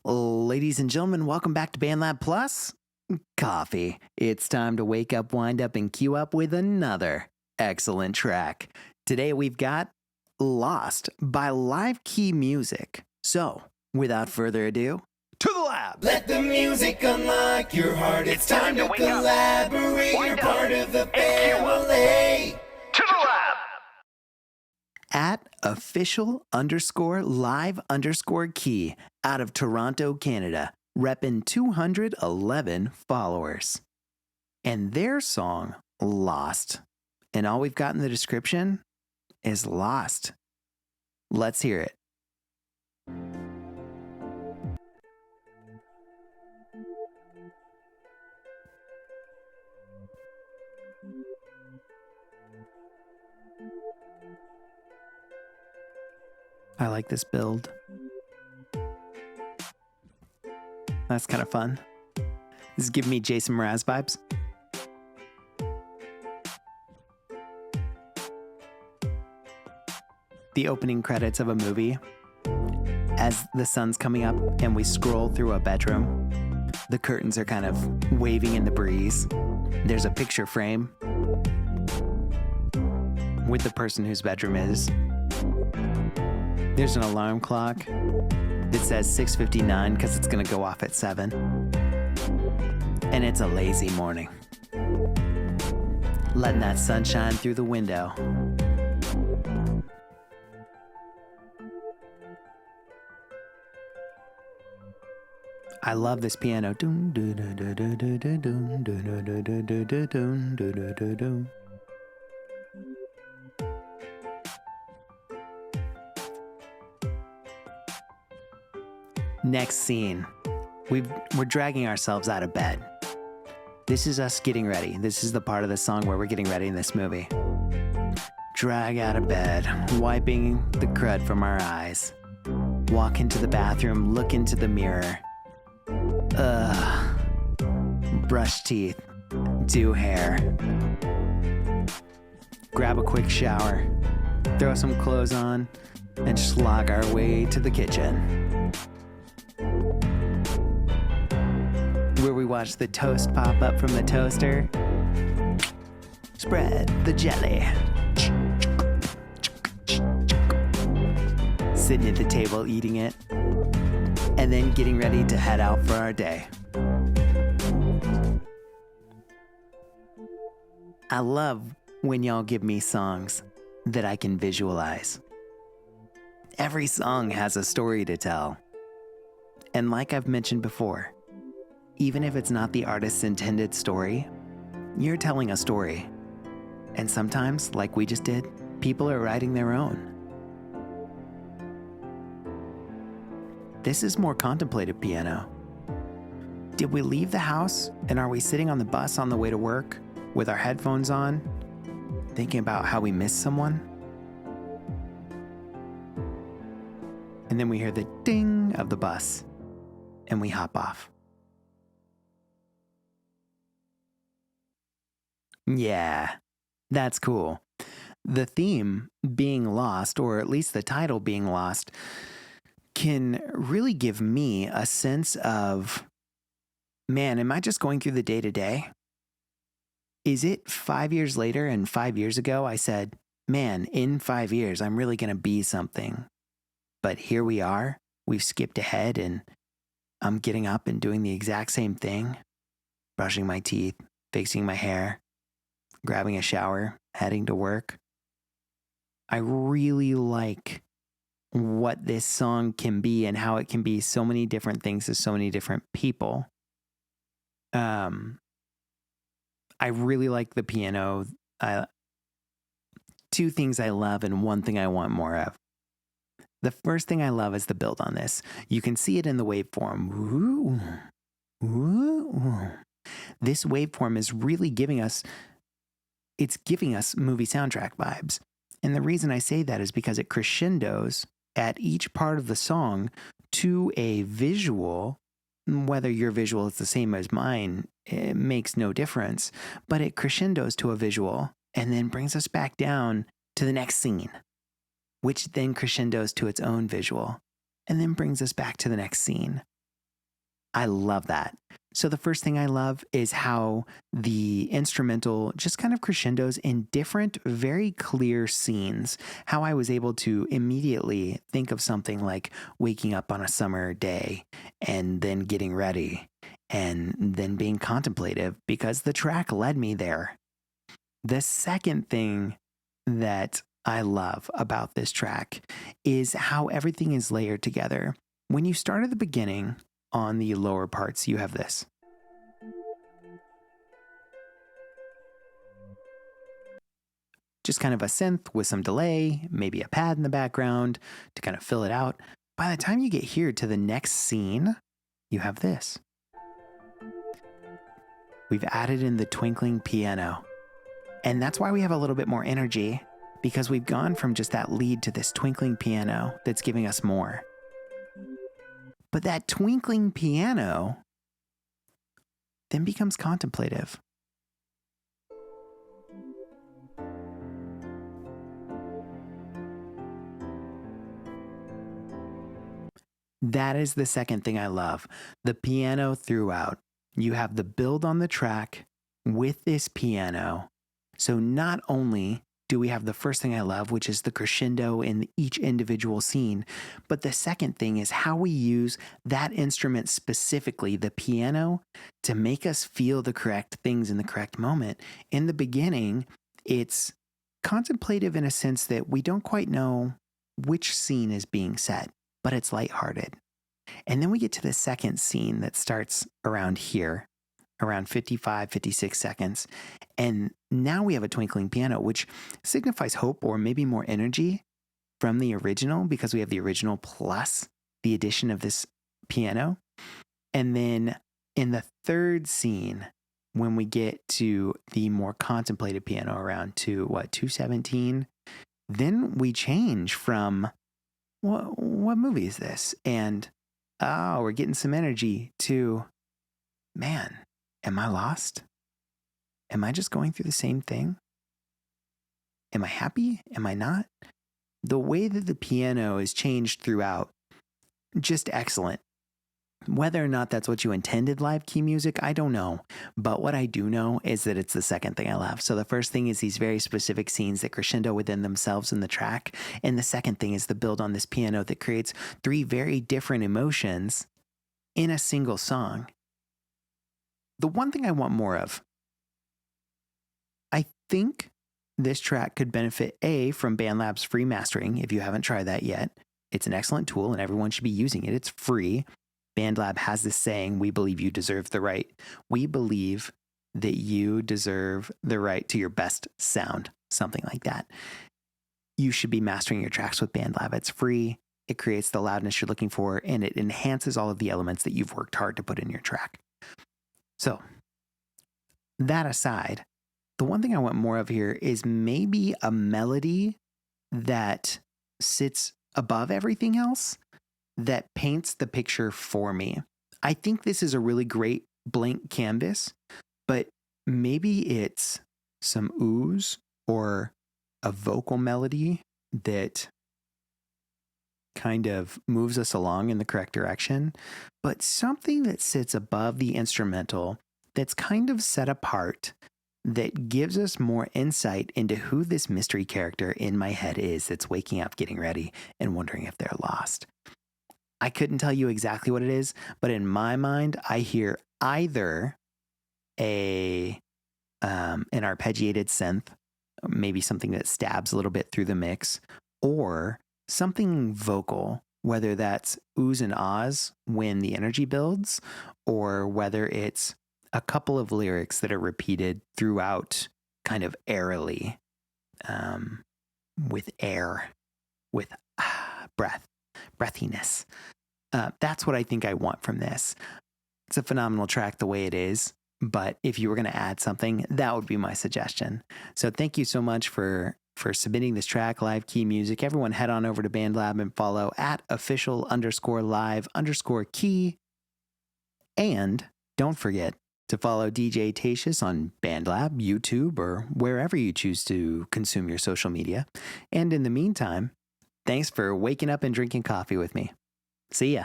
Ladies and gentlemen, welcome back to BandLab Plus Coffee. It's time to wake up, wind up, and queue up with another excellent track. Today we've got Lost by Live Key Music. So, without further ado, to the lab! Let the music unlock your heart. It's time to collaborate. You're part of the family. To the lab! At official_live_key out of Toronto, Canada, reppin' 211 followers. And their song, Lost. And all we've got in the description is Lost. Let's hear it. I like this build. That's kind of fun. This is giving me Jason Mraz vibes. The opening credits of a movie, as the sun's coming up and we scroll through a bedroom, the curtains are kind of waving in the breeze. There's a picture frame with the person whose bedroom is. There's an alarm clock that says 6:59 because it's going to go off at 7. And it's a lazy morning. Letting that sunshine through the window. I love this piano. Next scene. We're dragging ourselves out of bed. This is us getting ready. This is the part of the song where we're getting ready in this movie. Drag out of bed, wiping the crud from our eyes. Walk into the bathroom, look into the mirror. Brush teeth, do hair. Grab a quick shower, throw some clothes on, and slog our way to the kitchen. Where we watch the toast pop up from the toaster. Spread the jelly. Sitting at the table eating it. And then getting ready to head out for our day. I love when y'all give me songs that I can visualize. Every song has a story to tell. And like I've mentioned before, even if it's not the artist's intended story, you're telling a story. And sometimes, like we just did, people are writing their own. This is more contemplative piano. Did we leave the house and are we sitting on the bus on the way to work with our headphones on, thinking about how we missed someone? And then we hear the ding of the bus and we hop off. Yeah, that's cool. The theme being lost, or at least the title being lost, can really give me a sense of, man, am I just going through the day-to-day? Is it 5 years later and 5 years ago I said, man, in 5 years I'm really going to be something. But here we are, we've skipped ahead and I'm getting up and doing the exact same thing. Brushing my teeth, fixing my hair, grabbing a shower, heading to work. I really like what this song can be and how it can be so many different things to so many different people. I really like the piano. Two things I love and one thing I want more of. The first thing I love is the build on this. You can see it in the waveform. Ooh, ooh. This waveform is really giving us movie soundtrack vibes. And the reason I say that is because it crescendos at each part of the song to a visual. Whether your visual is the same as mine, it makes no difference. But it crescendos to a visual and then brings us back down to the next scene, which then crescendos to its own visual and then brings us back to the next scene. I love that. So the first thing I love is how the instrumental just kind of crescendos in different, very clear scenes. How I was able to immediately think of something like waking up on a summer day and then getting ready and then being contemplative because the track led me there. The second thing that I love about this track is how everything is layered together. When you start at the beginning, on the lower parts, you have this. Just kind of a synth with some delay, maybe a pad in the background to kind of fill it out. By the time you get here to the next scene, you have this. We've added in the twinkling piano. And that's why we have a little bit more energy, because we've gone from just that lead to this twinkling piano that's giving us more. But that twinkling piano then becomes contemplative. That is the second thing I love. The piano throughout. You have the build on the track with this piano. So not only do we have the first thing I love, which is the crescendo in each individual scene, but the second thing is how we use that instrument specifically, the piano, to make us feel the correct things in the correct moment. In the beginning, it's contemplative in a sense that we don't quite know which scene is being set, but it's lighthearted. And then we get to the second scene that starts around here, around 55, 56 seconds. And now we have a twinkling piano, which signifies hope or maybe more energy from the original, because we have the original plus the addition of this piano. And then in the third scene, when we get to the more contemplative piano around 217, then we change from what movie is this? And we're getting some energy to, man, am I lost? Am I just going through the same thing? Am I happy? Am I not? The way that the piano is changed throughout, just excellent. Whether or not that's what you intended live key music, I don't know. But what I do know is that it's the second thing I love. So the first thing is these very specific scenes that crescendo within themselves in the track. And the second thing is the build on this piano that creates three very different emotions in a single song. The one thing I want more of, I think this track could benefit from BandLab's free mastering. If you haven't tried that yet, it's an excellent tool and everyone should be using it. It's free. BandLab has this saying, we believe you deserve the right. We believe that you deserve the right to your best sound, something like that. You should be mastering your tracks with BandLab. It's free. It creates the loudness you're looking for, and it enhances all of the elements that you've worked hard to put in your track. So, that aside, the one thing I want more of here is maybe a melody that sits above everything else that paints the picture for me. I think this is a really great blank canvas, but maybe it's some ooze or a vocal melody that kind of moves us along in the correct direction, but something that sits above the instrumental that's kind of set apart, that gives us more insight into who this mystery character in my head is that's waking up, getting ready, and wondering if they're lost. I couldn't tell you exactly what it is, but in my mind, I hear either an arpeggiated synth, maybe something that stabs a little bit through the mix, or something vocal, whether that's oohs and ahs when the energy builds, or whether it's a couple of lyrics that are repeated throughout kind of airily, with air, with breathiness. That's what I think I want from this. It's a phenomenal track the way it is, but if you were going to add something, that would be my suggestion. So thank you so much for submitting this track, Live Key Music. Everyone head on over to BandLab and follow at official_live_key. And don't forget to follow DJTatious on BandLab, YouTube, or wherever you choose to consume your social media. And in the meantime, thanks for waking up and drinking coffee with me. See ya.